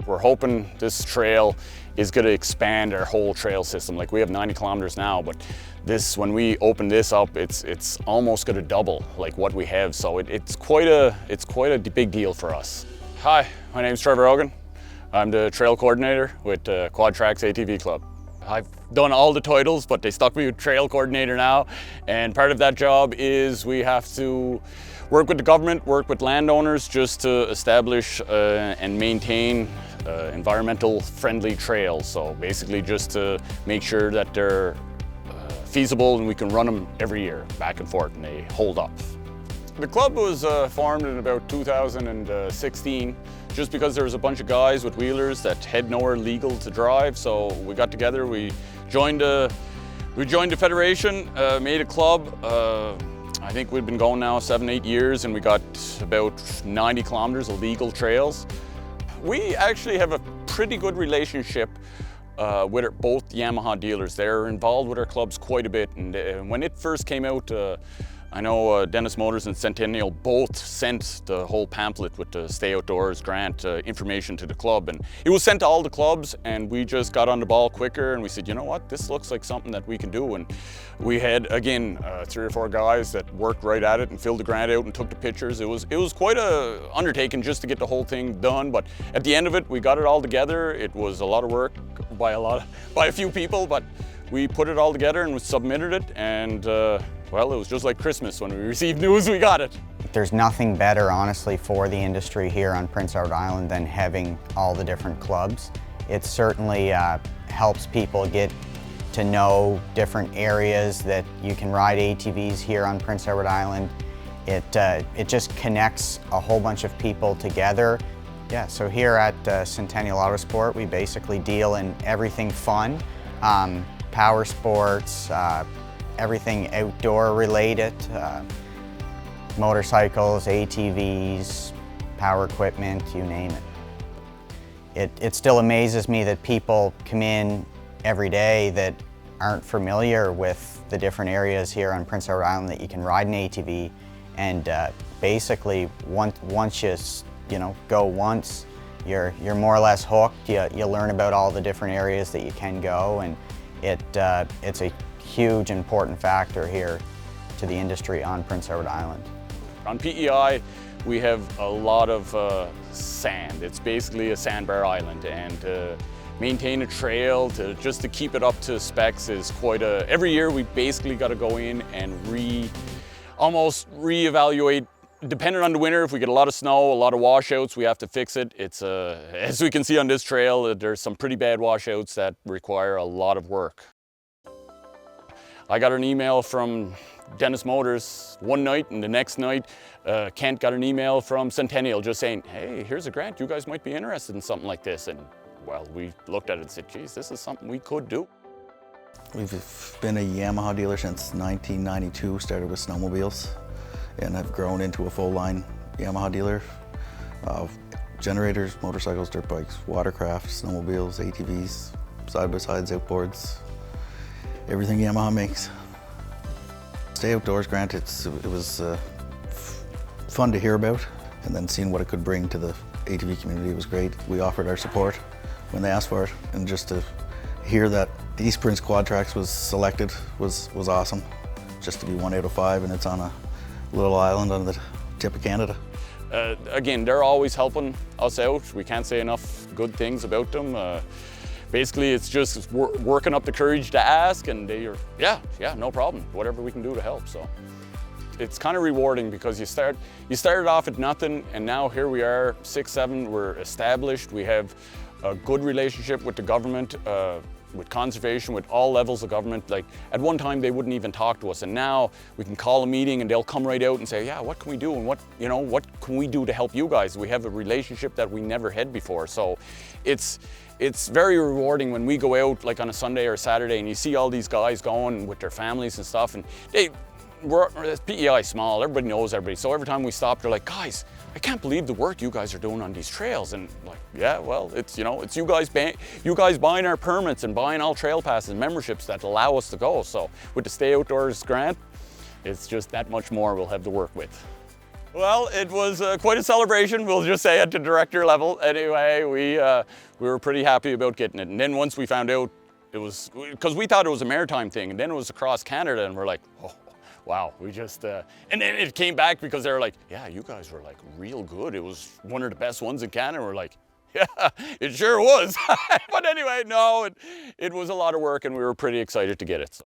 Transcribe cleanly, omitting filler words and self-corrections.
We're hoping this trail is going to expand our whole trail system. Like we have 90 kilometers now, but when we open this up, it's almost going to double like what we have. So it's quite a big deal for us. Hi, my name's Trevor Hogan. I'm the trail coordinator with Quad Trax ATV Club. I've done all the titles, but they stuck me with trail coordinator now. And part of that job is we have to work with the government, work with landowners just to establish and maintain environmental friendly trails. So basically just to make sure that they're feasible and we can run them every year back and forth and they hold up. The club was formed in about 2016 just because there was a bunch of guys with wheelers that had nowhere legal to drive. So we got together, we joined a federation, made a club. I think we've been going now 7-8 years and we got about 90 kilometers of legal trails. We actually have a pretty good relationship with both Yamaha dealers. They're involved with our clubs quite a bit, and when it first came out, I know Dennis Motors and Centennial both sent the whole pamphlet with the Stay Outdoors grant information to the club, and it was sent to all the clubs, and we just got on the ball quicker and we said, you know what, this looks like something that we can do. And we had, again, 3 or 4 guys that worked right at it and filled the grant out and took the pictures. It was quite a undertaking just to get the whole thing done, but at the end of it, we got it all together. It was a lot of work by a few people, but we put it all together and we submitted it, and well, it was just like Christmas when we received news we got it. There's nothing better, honestly, for the industry here on Prince Edward Island than having all the different clubs. It certainly helps people get to know different areas that you can ride ATVs here on Prince Edward Island. It just connects a whole bunch of people together. Yeah, so here at Centennial Autosport, we basically deal in everything fun, power sports, everything outdoor related, motorcycles, ATVs, power equipment, you name it. It still amazes me that people come in every day that aren't familiar with the different areas here on Prince Edward Island that you can ride an ATV, and basically once you go once, you're more or less hooked. You learn about all the different areas that you can go, and it's a huge important factor here to the industry on Prince Edward Island. On PEI, we have a lot of sand. It's basically a sandbar island, and to maintain a trail, just to keep it up to specs is every year we basically got to go in and almost reevaluate. Depending on the winter, if we get a lot of snow, a lot of washouts, we have to fix it. It's as we can see on this trail, there's some pretty bad washouts that require a lot of work. I got an email from Dennis Motors one night, and the next night Kent got an email from Centennial just saying, hey, here's a grant, you guys might be interested in something like this. And well, we looked at it and said, geez, this is something we could do. We've been a Yamaha dealer since 1992, started with snowmobiles, and I've grown into a full-line Yamaha dealer of generators, motorcycles, dirt bikes, watercraft, snowmobiles, ATVs, side-by-sides, outboards, everything Yamaha makes. Stay Outdoors grant, it was fun to hear about, and then seeing what it could bring to the ATV community was great. We offered our support when they asked for it, and just to hear that East Prince Quad Trax was selected was awesome. Just to be 1 out of 5, and it's on a little island on the tip of Canada. Again, they're always helping us out. We can't say enough good things about them. Basically, it's just working up the courage to ask, and they're, yeah, no problem, whatever we can do to help. So it's kind of rewarding because you started off at nothing, and now here we are, 6, 7, we're established. We have a good relationship with the government, with conservation, with all levels of government. Like at one time they wouldn't even talk to us, and now we can call a meeting and they'll come right out and say, yeah, what can we do, and what can we do to help you guys? We have a relationship that we never had before. So it's very rewarding when we go out like on a Sunday or Saturday and you see all these guys going with their families and stuff, and PEI small, everybody knows everybody. So every time we stop, they're like, guys, I can't believe the work you guys are doing on these trails. And like, yeah, well, it's you guys buying our permits and buying all trail passes and memberships that allow us to go. So with the Stay Outdoors grant, it's just that much more we'll have to work with. Well, it was quite a celebration, we'll just say, at the director level. Anyway, we were pretty happy about getting it. And then once we found out it was, because we thought it was a maritime thing, and then it was across Canada, and we're like, oh, wow, we just, and then it came back because they were like, yeah, you guys were like real good. It was one of the best ones in Canada. We're like, yeah, it sure was. But anyway, no, it was a lot of work, and we were pretty excited to get it. So.